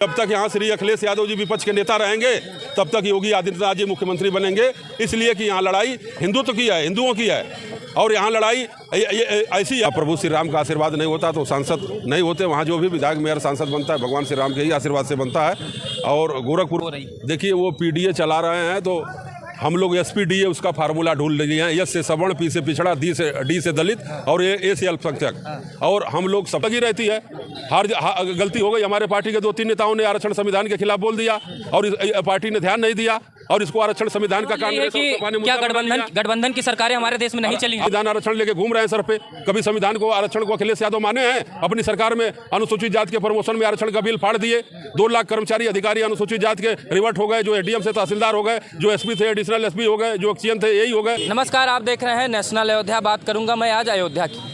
जब तक यहाँ श्री अखिलेश यादव जी विपक्ष के नेता रहेंगे तब तक योगी आदित्यनाथ जी मुख्यमंत्री बनेंगे, इसलिए कि यहाँ लड़ाई हिंदुत्व की है, हिंदुओं की है। और यहाँ लड़ाई ऐसी है, प्रभु श्री राम का आशीर्वाद नहीं होता तो सांसद नहीं होते। वहाँ जो भी विधायक मेयर सांसद बनता है भगवान श्री राम के ही आशीर्वाद से बनता है। और गोरखपुर देखिए वो पीडीए चला रहे हैं तो हम लोग एसपीडीए उसका फार्मूला ढूंढ लिए हैं। एस से सवर्ण, पी से पिछड़ा, डी से दलित और ए से अल्पसंख्यक। और हम लोग सब लगी रहती है। गलती हो गई हमारे पार्टी के 2-3 नेताओं ने आरक्षण संविधान के खिलाफ बोल दिया और इस पार्टी ने ध्यान नहीं दिया और इसको आरक्षण संविधान का कांग्रेस क्या गठबंधन की सरकारें हमारे देश में नहीं चली? संविधान आरक्षण लेके घूम रहे हैं सर पे। कभी संविधान को आरक्षण को अखिलेश यादव माने हैं? अपनी सरकार में अनुसूचित जाति के प्रमोशन में आरक्षण का बिल फाड़ दिए। 2 लाख कर्मचारी अधिकारी अनुसूचित जाति के रिवर्ट हो गए, जो एडीएम से तहसीलदार हो गए, जो एसपी थे एडिशनल एसपी हो गए, जो एक्सीएन थे यही हो गए। नमस्कार, आप देख रहे हैं नेशनल अयोध्या। बात करूंगा मैं आज अयोध्या की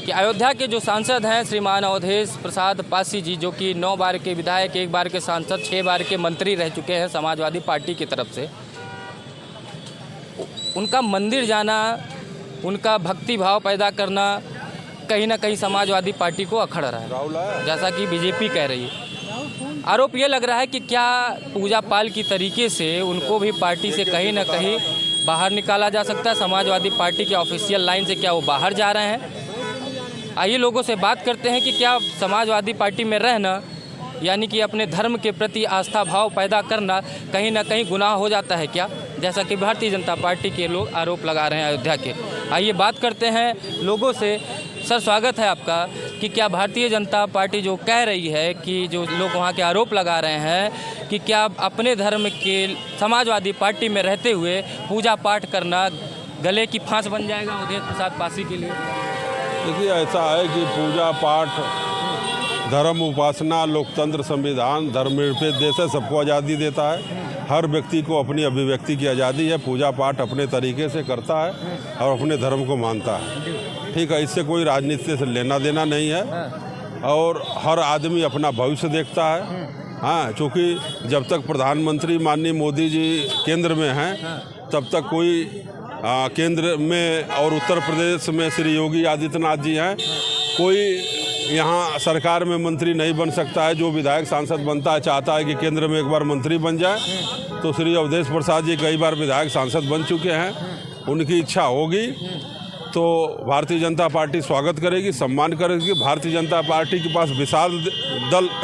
कि अयोध्या के जो सांसद हैं श्रीमान अवधेश प्रसाद पासी जी, जो कि 9 बार के विधायक, 1 बार के सांसद, 6 बार के मंत्री रह चुके हैं समाजवादी पार्टी की तरफ से। उनका मंदिर जाना, उनका भक्ति भाव पैदा करना कहीं ना कहीं समाजवादी पार्टी को अखड़ रहा है, जैसा कि बीजेपी कह रही है। आरोप ये लग रहा है कि क्या पूजा पाल की तरीके से उनको भी पार्टी से कहीं ना कहीं बाहर निकाला जा सकता है। समाजवादी पार्टी के ऑफिशियल लाइन से क्या वो बाहर जा रहे हैं? आइए लोगों से बात करते हैं कि क्या समाजवादी पार्टी में रहना यानी कि अपने धर्म के प्रति आस्था भाव पैदा करना कहीं ना कहीं गुनाह हो जाता है क्या, जैसा कि भारतीय जनता पार्टी के लोग आरोप लगा रहे हैं अयोध्या के। आइए बात करते हैं लोगों से। सर, स्वागत है आपका कि क्या भारतीय जनता पार्टी जो कह रही है कि जो लोग वहाँ के आरोप लगा रहे हैं कि क्या अपने धर्म के समाजवादी पार्टी में रहते हुए पूजा पाठ करना गले की फांस बन जाएगा अवधेश प्रसाद पासी के लिए? देखिए ऐसा है कि पूजा पाठ, धर्म उपासना, लोकतंत्र, संविधान धर्मनिरपेक्ष देश है, सबको आज़ादी देता है। हर व्यक्ति को अपनी अभिव्यक्ति की आज़ादी है। पूजा पाठ अपने तरीके से करता है और अपने धर्म को मानता है। ठीक है, इससे कोई राजनीति से लेना देना नहीं है। और हर आदमी अपना भविष्य देखता है। हाँ, चूँकि जब तक प्रधानमंत्री माननीय मोदी जी केंद्र में हैं तब तक कोई केंद्र में और उत्तर प्रदेश में श्री योगी आदित्यनाथ जी हैं, कोई यहाँ सरकार में मंत्री नहीं बन सकता है। जो विधायक सांसद बनता है चाहता है कि केंद्र में एक बार मंत्री बन जाए। तो श्री अवधेश प्रसाद जी कई बार विधायक सांसद बन चुके हैं। उनकी इच्छा होगी तो भारतीय जनता पार्टी स्वागत करेगी, सम्मान करेगी। भारतीय जनता पार्टी के पास विशाल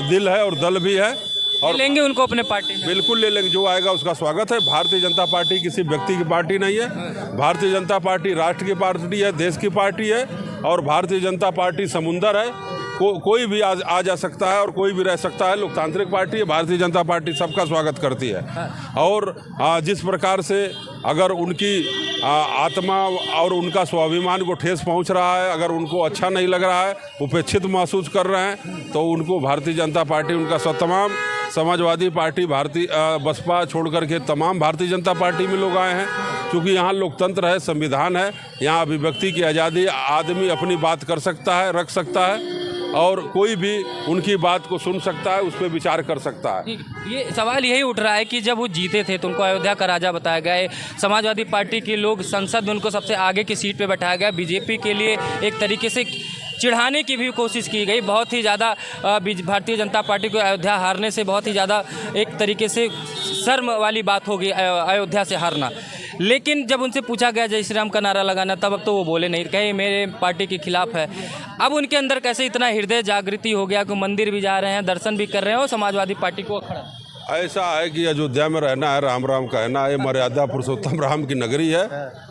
दिल है और दल भी है और लेंगे उनको अपने पार्टी में। बिल्कुल ले लेंगे, जो आएगा उसका स्वागत है। भारतीय जनता पार्टी किसी व्यक्ति की पार्टी नहीं है। भारतीय जनता पार्टी राष्ट्र की पार्टी है, देश की पार्टी है। और भारतीय जनता पार्टी समुंदर है, कोई भी आ जा सकता है और कोई भी रह सकता है। लोकतांत्रिक पार्टी है, भारतीय जनता पार्टी सबका स्वागत करती है। और जिस प्रकार से अगर उनकी आत्मा और उनका स्वाभिमान को ठेस पहुंच रहा है, अगर उनको अच्छा नहीं लग रहा है, उपेक्षित महसूस कर रहे हैं, तो उनको भारतीय जनता पार्टी उनका तमाम समाजवादी पार्टी, भारतीय बसपा छोड़ करके तमाम भारतीय जनता पार्टी में लोग आए हैं। क्योंकि यहाँ लोकतंत्र है, संविधान है, यहाँ अभिव्यक्ति की आज़ादी, आदमी अपनी बात कर सकता है, रख सकता है और कोई भी उनकी बात को सुन सकता है, उस पर विचार कर सकता है। ये सवाल यही उठ रहा है कि जब वो जीते थे तो उनको अयोध्या का राजा बताया गया। समाजवादी पार्टी के लोग संसद में उनको सबसे आगे की सीट पे बैठाया गया। बीजेपी के लिए एक तरीके से चिढ़ाने की भी कोशिश की गई। बहुत ही ज़्यादा भारतीय जनता पार्टी को अयोध्या हारने से बहुत ही ज़्यादा एक तरीके से शर्म वाली बात होगी अयोध्या से हारना। लेकिन जब उनसे पूछा गया जय श्री राम का नारा लगाना, तब तो वो बोले नहीं, कहे मेरे पार्टी के खिलाफ है। अब उनके अंदर कैसे इतना हृदय जागृति हो गया कि मंदिर भी जा रहे हैं, दर्शन भी कर रहे हैं और समाजवादी पार्टी को अखड़ा? ऐसा है कि अयोध्या में रहना है, राम राम कहना है। मर्यादा पुरुषोत्तम राम की नगरी है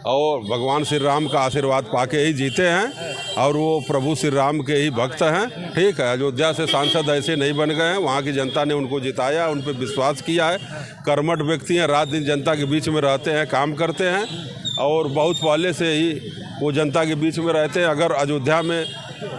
और भगवान श्री राम का आशीर्वाद पाके ही जीते हैं और वो प्रभु श्री राम के ही भक्त हैं। ठीक है, अयोध्या से सांसद ऐसे नहीं बन गए हैं। वहाँ की जनता ने उनको जिताया, उन पर विश्वास किया है। कर्मठ व्यक्ति हैं, रात दिन जनता के बीच में रहते हैं, काम करते हैं और बहुत पहले से ही वो जनता के बीच में रहते हैं। अगर अयोध्या में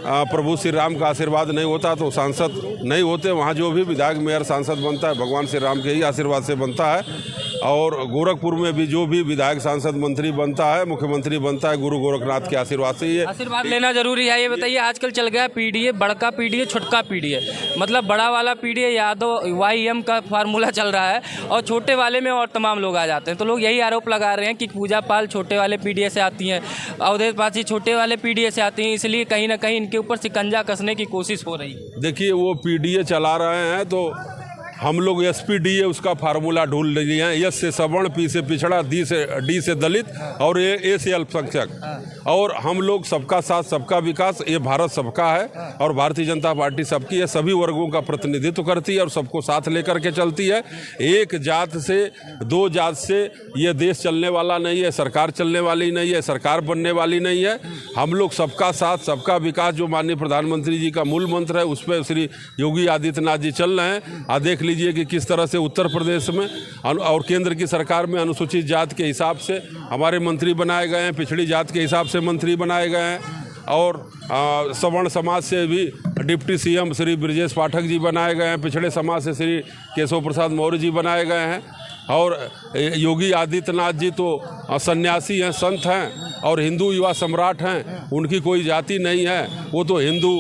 प्रभु श्री राम का आशीर्वाद नहीं होता तो सांसद नहीं होते। वहाँ जो भी विधायक मेयर सांसद बनता है भगवान श्री राम के ही आशीर्वाद से बनता है। और गोरखपुर में भी जो भी विधायक सांसद मंत्री बनता है, मुख्यमंत्री बनता है, गुरु गोरखनाथ के आशीर्वाद से। ये आशीर्वाद लेना जरूरी है। ये बताइए, आजकल चल गया पीडीए, बड़का पीडीए, छोटका पीडीए। मतलब बड़ा वाला पीडीए यादव YM का फार्मूला चल रहा है और छोटे वाले में और तमाम लोग आ जाते हैं। तो लोग यही आरोप लगा रहे हैं कि पूजा पाल छोटे वाले पीडीए से आती हैं, अवधेश पासी छोटे वाले पीडीए से आती हैं, इसलिए कहीं ना कहीं इनके ऊपर शिकंजा कसने की कोशिश हो रही है। देखिए, वो पीडीए चला रहे हैं तो हम लोग SPDA उसका फार्मूला ढूंढ लिए हैं। S से सवर्ण, P से पिछड़ा, D से दलित और A से अल्पसंख्यक। और हम लोग सबका साथ सबका विकास, ये भारत सबका है और भारतीय जनता पार्टी सबकी है, सभी वर्गों का प्रतिनिधित्व करती है और सबको साथ लेकर के चलती है। एक जात से, दो जात से ये देश चलने वाला नहीं है, सरकार चलने वाली नहीं है, सरकार बनने वाली नहीं है। हम लोग सबका साथ सबका विकास, जो माननीय प्रधानमंत्री जी का मूल मंत्र है, उस पर श्री योगी आदित्यनाथ जी चल रहे हैं। आप देख लीजिए कि किस तरह से उत्तर प्रदेश में और केंद्र की सरकार में अनुसूचित जात के हिसाब से हमारे मंत्री बनाए गए हैं, पिछड़ी जात के हिसाब से मंत्री बनाए गए हैं और सवर्ण समाज से भी डिप्टी CM श्री ब्रजेश पाठक जी बनाए गए हैं, पिछड़े समाज से श्री केशव प्रसाद मौर्य जी बनाए गए हैं। और योगी आदित्यनाथ जी तो सन्यासी हैं, संत हैं और हिंदू युवा सम्राट हैं, उनकी कोई जाति नहीं है, वो तो हिंदू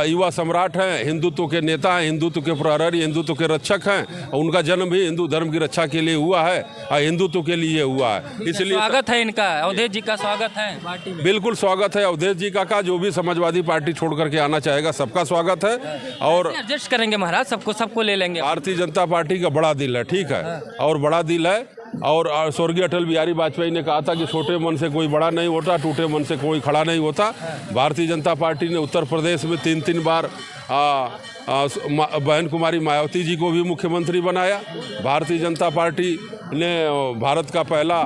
युवा सम्राट हैं, हिंदुत्व के नेता हैं, हिंदुत्व के प्रहरी, हिंदुत्व के रक्षक हैं। और उनका जन्म भी हिंदू धर्म की रक्षा के लिए हुआ है, हिंदुत्व के लिए हुआ है। इसलिए स्वागत है इनका, अवधेश जी का स्वागत है पार्टी में। बिल्कुल स्वागत है अवधेश जी का जो भी समाजवादी पार्टी छोड़ करके आना चाहेगा सबका स्वागत है। और एडजस्ट करेंगे महाराज, सबको ले लेंगे। भारतीय जनता पार्टी का बड़ा दिल है, ठीक है, और बड़ा दिल है। और स्वर्गीय अटल बिहारी वाजपेयी ने कहा था कि छोटे मन से कोई बड़ा नहीं होता, टूटे मन से कोई खड़ा नहीं होता। भारतीय जनता पार्टी ने उत्तर प्रदेश में 3 बार बहन कुमारी मायावती जी को भी मुख्यमंत्री बनाया। भारतीय जनता पार्टी ने भारत का पहला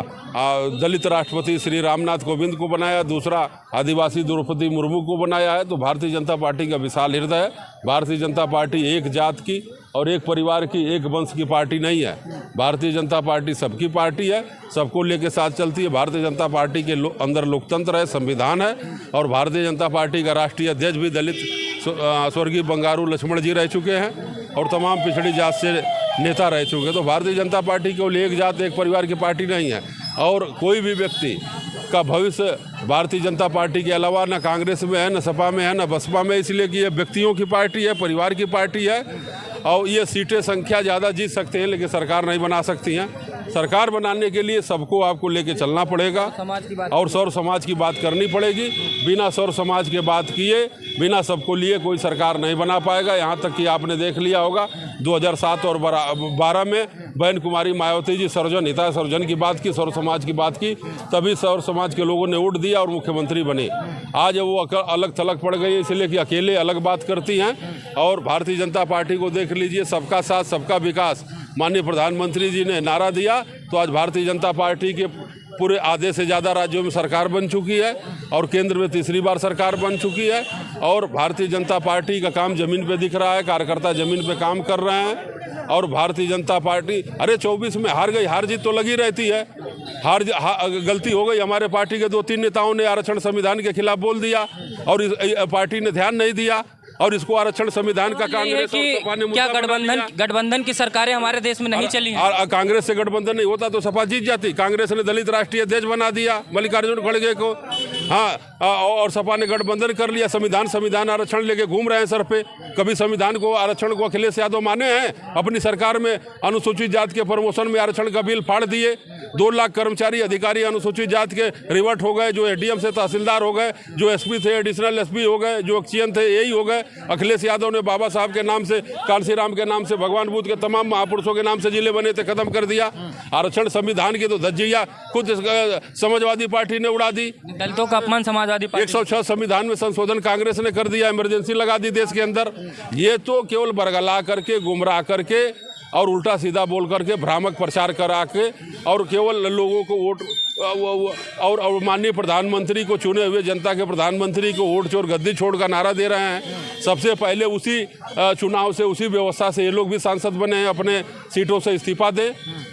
दलित राष्ट्रपति श्री रामनाथ कोविंद को बनाया, दूसरा आदिवासी द्रौपदी मुर्मू को बनाया है। तो भारतीय जनता पार्टी का विशाल हृदय है। भारतीय जनता पार्टी एक जात की और एक परिवार की, एक वंश की पार्टी नहीं है। भारतीय जनता पार्टी सबकी पार्टी है, सबको लेके साथ चलती है। भारतीय जनता पार्टी के अंदर लोकतंत्र है, संविधान है। और भारतीय जनता पार्टी का राष्ट्रीय अध्यक्ष भी दलित स्वर्गीय बंगारू लक्ष्मण जी रह चुके हैं और तमाम पिछड़ी जात से नेता रह चुके हैं। तो भारतीय जनता पार्टी केवल एक जात एक परिवार की पार्टी नहीं है। और कोई भी व्यक्ति का भविष्य भारतीय जनता पार्टी के अलावा न कांग्रेस में है, न सपा में है, न बसपा में, इसलिए कि ये व्यक्तियों की पार्टी है, परिवार की पार्टी है। और ये सीटें संख्या ज़्यादा जीत सकते हैं लेकिन सरकार नहीं बना सकती हैं। सरकार बनाने के लिए सबको आपको लेके चलना पड़ेगा और सौर समाज की बात करनी पड़ेगी। बिना सौर समाज के बात किए, बिना सबको लिए कोई सरकार नहीं बना पाएगा। यहाँ तक कि आपने देख लिया होगा 2007 और 12 में बहन कुमारी मायावती जी सर्वजन हिताय सर्वजन की बात की, सौर समाज की बात की, तभी सौर समाज के लोगों ने वोट दिया और मुख्यमंत्री बने। आज वो अलग थलग पड़ गई है, इसलिए कि अकेले अलग बात करती हैं। और भारतीय जनता पार्टी को देख लीजिए, सबका साथ सबका विकास माननीय प्रधानमंत्री जी ने नारा दिया, तो आज भारतीय जनता पार्टी के पूरे आधे से ज़्यादा राज्यों में सरकार बन चुकी है और केंद्र में तीसरी बार सरकार बन चुकी है। और भारतीय जनता पार्टी का काम ज़मीन पे दिख रहा है, कार्यकर्ता ज़मीन पे काम कर रहे हैं। और भारतीय जनता पार्टी 24 में हार गई, हार जीत तो लगी रहती है। गलती हो गई, हमारे पार्टी के 2-3 नेताओं ने आरक्षण संविधान के खिलाफ बोल दिया और इस पार्टी ने ध्यान नहीं दिया और इसको आरक्षण संविधान का कांग्रेस और सपा ने क्या गठबंधन की सरकारें हमारे देश में नहीं चली हैं? कांग्रेस से गठबंधन नहीं होता तो सपा जीत जाती। कांग्रेस ने दलित राष्ट्रीय अध्यक्ष बना दिया मल्लिकार्जुन खड़गे को, हाँ, और सपा ने गठबंधन कर लिया। संविधान आरक्षण लेके घूम रहे हैं सर पे। कभी संविधान को, आरक्षण को अखिलेश यादव माने हैं? अपनी सरकार में अनुसूचित जात के प्रमोशन में आरक्षण का बिल फाड़ दिए। 2 लाख कर्मचारी अधिकारी अनुसूचित जात के रिवर्ट हो गए, जो ADM से तहसीलदार हो गए, जो SP थे एडिशनल SP हो गए, जो एक्सियन थे यही हो गए। अखिलेश यादव ने बाबा साहब के नाम से, कालसी राम के नाम से, भगवान बुद्ध के तमाम महापुरुषों के नाम से जिले बने थे, खत्म कर दिया। आरक्षण संविधान की तो धज्जिया खुद समाजवादी पार्टी ने उड़ा दी। दलितों का अपमान समाजवादी पार्टी 106 संविधान में संशोधन कांग्रेस ने कर दिया, इमरजेंसी लगा दी देश के अंदर। ये तो केवल बरगला करके, गुमराह करके और उल्टा सीधा बोल करके, भ्रामक प्रचार करा के और केवल लोगों को वोट और माननीय प्रधानमंत्री को, चुने हुए जनता के प्रधानमंत्री को वोट चोर गद्दी छोड़ का नारा दे रहे हैं। सबसे पहले उसी चुनाव से, उसी व्यवस्था से ये लोग भी सांसद बने हैं, अपने सीटों से इस्तीफा दें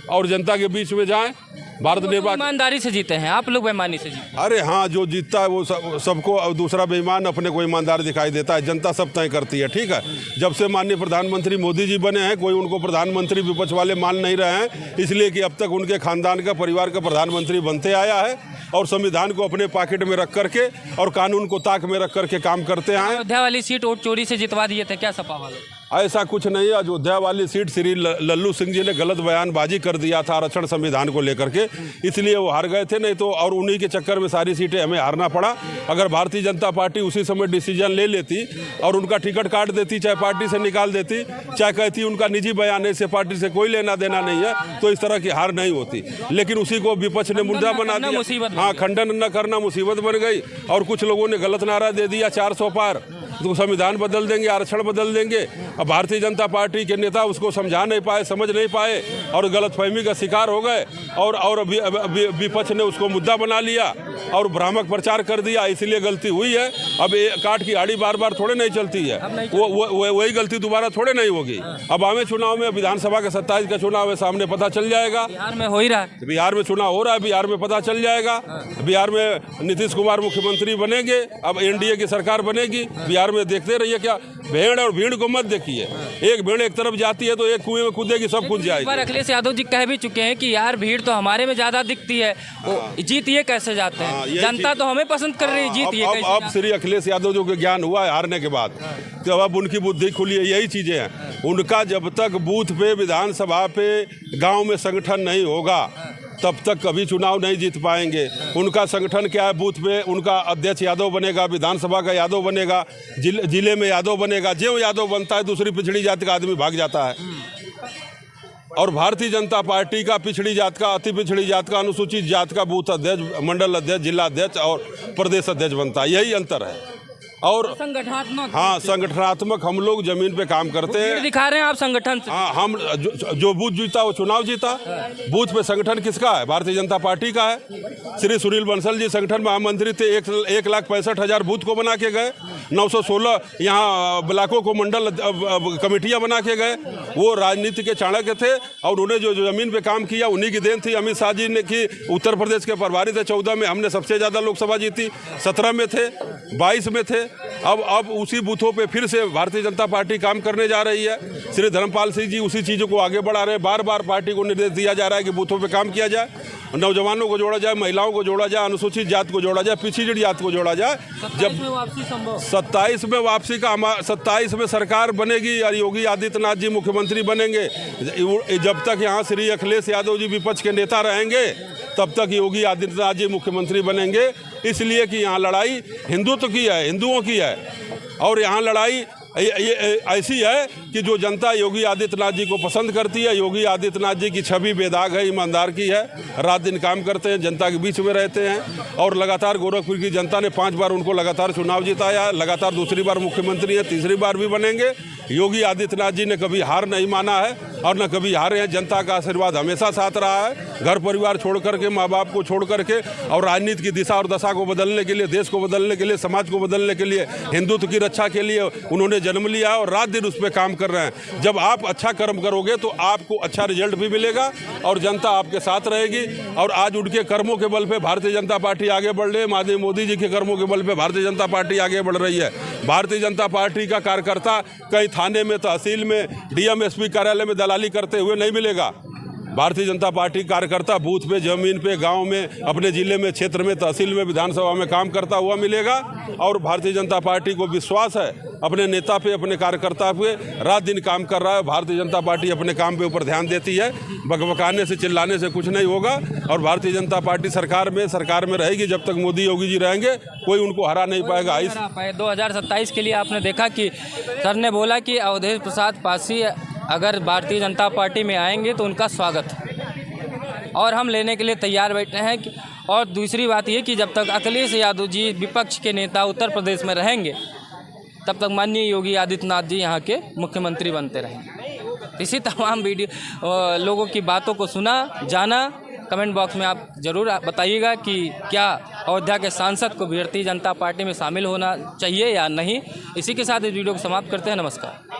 और जनता के बीच में जाएं। भारत निर्वाचन ईमानदारी से जीते हैं, आप लोग बेईमानी से जीते। अरे हाँ, जो जीतता है वो सबको, दूसरा बेईमान अपने को ईमानदार दिखाई देता है। जनता सब तय करती है, ठीक है। जब से माननीय प्रधानमंत्री मोदी जी बने हैं, कोई उनको प्रधानमंत्री विपक्ष वाले मान नहीं रहे हैं, इसलिए कि अब तक उनके खानदान का, परिवार का प्रधानमंत्री बनते आया है और संविधान को अपने पॉकेट में रख करके और कानून को ताक में रख करके काम करते हैं। अयोध्या वाली सीट वोट चोरी से जितवा दिए थे क्या सपा वाले? ऐसा कुछ नहीं है। अयोध्या वाली सीट श्री लल्लू सिंह जी ने गलत बयानबाजी कर दिया था आरक्षण संविधान को लेकर के, इसलिए वो हार गए थे। नहीं तो और उन्हीं के चक्कर में सारी सीटें हमें हारना पड़ा। अगर भारतीय जनता पार्टी उसी समय डिसीजन ले लेती और उनका टिकट काट देती, चाहे पार्टी से निकाल देती, चाहे कहती उनका निजी बयान है, इससे पार्टी से कोई लेना देना नहीं है, तो इस तरह की हार नहीं होती। लेकिन उसी को विपक्ष ने मुद्दा बना दिया। हाँ, खंडन न करना मुसीबत बन गई। और कुछ लोगों ने गलत नारा दे दिया 400 पार, तो संविधान बदल देंगे, आरक्षण बदल देंगे। अब भारतीय जनता पार्टी के नेता उसको समझा नहीं पाए, समझ नहीं पाए और गलतफहमी का शिकार हो गए। और विपक्ष ने उसको मुद्दा बना लिया और भ्रामक प्रचार कर दिया, इसलिए गलती हुई है। अब काट की आड़ी बार बार थोड़े नहीं चलती है, वही गलती दोबारा थोड़े नहीं होगी। अब आवे चुनाव में विधानसभा का 27 का चुनाव है, सामने पता चल जाएगा। बिहार में हो ही रहा है, बिहार में चुनाव हो रहा है, बिहार में पता चल जाएगा। बिहार में नीतीश कुमार मुख्यमंत्री बनेंगे, अब एनडीए की सरकार बनेगी। बिहार में देखते रहिए, क्या भेड़ और भीड़ को मत देखिए। एक भेड़ एक तरफ जाती है तो एक कुएं में कूदेगी, सब कूद जाएगी। पर अखिलेश यादव जी कह भी चुके हैं कि यार भीड़ तो हमारे में ज्यादा दिखती है, जीत ये कैसे जाते हैं, जनता तो हमें पसंद कर रही है, जीत ये कैसे। अब श्री अखिलेश यादव जो के ज्ञान हुआ है हारने के बाद, तो अब उनकी बुद्धि खुली है। यही चीजें हैं उनका। जब तक बूथ पे, विधानसभा पे, गांव में संगठन नहीं होगा तब तक कभी चुनाव नहीं जीत पाएंगे। उनका संगठन क्या है? बूथ पे उनका अध्यक्ष यादव बनेगा, विधानसभा का यादव बनेगा, जिले में यादव बनेगा। जो यादव बनता है दूसरी पिछड़ी जाति का आदमी भाग जाता है। और भारतीय जनता पार्टी का पिछड़ी जात का, अति पिछड़ी जात का, अनुसूचित जात का बूथ अध्यक्ष, मंडल अध्यक्ष, जिला अध्यक्ष और प्रदेश अध्यक्ष बनता है। यही अंतर है। और संगठनात्मक, हाँ, संगठनात्मक हम लोग जमीन पे काम करते हैं। दिखा रहे हैं आप संगठन से। हाँ, हम जो बूथ जीता वो चुनाव जीता। बूथ पे संगठन किसका है? भारतीय जनता पार्टी का है। श्री सुनील बंसल जी संगठन महामंत्री थे, 1,65,000 बूथ को बना के गए। 916 यहाँ ब्लॉकों को मंडल कमेटियाँ बना के गए। वो राजनीति के चाणक्य थे और उन्होंने जो जमीन पे काम किया उन्हीं की देन थी। अमित शाह जी ने की, उत्तर प्रदेश के प्रभारी थे 14 में, हमने सबसे ज़्यादा लोकसभा जीती, 17 में थे, 22 में थे। अब उसी बूथों पे फिर से भारतीय जनता पार्टी काम करने जा रही है। श्री धर्मपाल सिंह जी उसी चीज़ों को आगे बढ़ा रहे हैं। बार बार पार्टी को निर्देश दिया जा रहा है कि बूथों पे काम किया जाए, नौजवानों को जोड़ा जाए, महिलाओं को जोड़ा जाए, अनुसूचित जाति को जोड़ा जाए, पिछड़ी जाति को जोड़ा जाए। जब 27 में वापसी का, 27 में सरकार बनेगी और योगी आदित्यनाथ जी मुख्यमंत्री बनेंगे। जब तक यहाँ श्री अखिलेश यादव जी विपक्ष के नेता रहेंगे तब तक योगी आदित्यनाथ जी मुख्यमंत्री बनेंगे। इसलिए कि यहाँ लड़ाई हिंदुत्व की है, हिंदुओं की है। और यहाँ लड़ाई ये ऐसी है कि जो जनता योगी आदित्यनाथ जी को पसंद करती है। योगी आदित्यनाथ जी की छवि बेदाग है, ईमानदार की है, रात दिन काम करते हैं, जनता के बीच में रहते हैं। और लगातार गोरखपुर की जनता ने 5 बार उनको लगातार चुनाव जिताया, लगातार दूसरी बार मुख्यमंत्री है, तीसरी बार भी बनेंगे। योगी आदित्यनाथ जी ने कभी हार नहीं माना है और न कभी हारे हैं। जनता का आशीर्वाद हमेशा साथ रहा है। घर परिवार छोड़ करके, माँ बाप को छोड़ करके और राजनीति की दिशा और दशा को बदलने के लिए, देश को बदलने के लिए, समाज को बदलने के लिए, हिंदुत्व की रक्षा के लिए उन्होंने जन्म लिया और रात दिन उस पर काम कर रहे हैं। जब आप अच्छा कर्म करोगे तो आपको अच्छा रिजल्ट भी मिलेगा और जनता आपके साथ रहेगी। और आज उनके कर्मों के बल पे भारतीय जनता पार्टी आगे बढ़ रही है। माननीय मोदी जी के कर्मों के बल पे भारतीय जनता पार्टी आगे बढ़ रही है। भारतीय जनता पार्टी का कार्यकर्ता कहीं थाने में, तहसील में, डीएम एसपी कार्यालय में दलाली करते हुए नहीं मिलेगा। भारतीय जनता पार्टी कार्यकर्ता बूथ पे, जमीन पे, गांव में, अपने जिले में, क्षेत्र में, तहसील में, विधानसभा में काम करता हुआ मिलेगा। और भारतीय जनता पार्टी को विश्वास है अपने नेता पे, अपने कार्यकर्ता पे, रात दिन काम कर रहा है। भारतीय जनता पार्टी अपने काम पे ऊपर ध्यान देती है। बकबकाने से, चिल्लाने से कुछ नहीं होगा। और भारतीय जनता पार्टी सरकार में रहेगी जब तक मोदी योगी जी रहेंगे, कोई उनको हरा नहीं पाएगा। 2027 के लिए आपने देखा कि सर ने बोला कि अवधेश प्रसाद पासी अगर भारतीय जनता पार्टी में आएंगे तो उनका स्वागत और हम लेने के लिए तैयार बैठे हैं। और दूसरी बात ये कि जब तक अखिलेश यादव जी विपक्ष के नेता उत्तर प्रदेश में रहेंगे तब तक माननीय योगी आदित्यनाथ जी यहाँ के मुख्यमंत्री बनते रहेंगे। इसी तमाम लोगों की बातों को सुना, जाना। कमेंट बॉक्स में आप ज़रूर बताइएगा कि क्या अयोध्या के सांसद को भारतीय जनता पार्टी में शामिल होना चाहिए या नहीं। इसी के साथ इस वीडियो को समाप्त करते हैं। नमस्कार।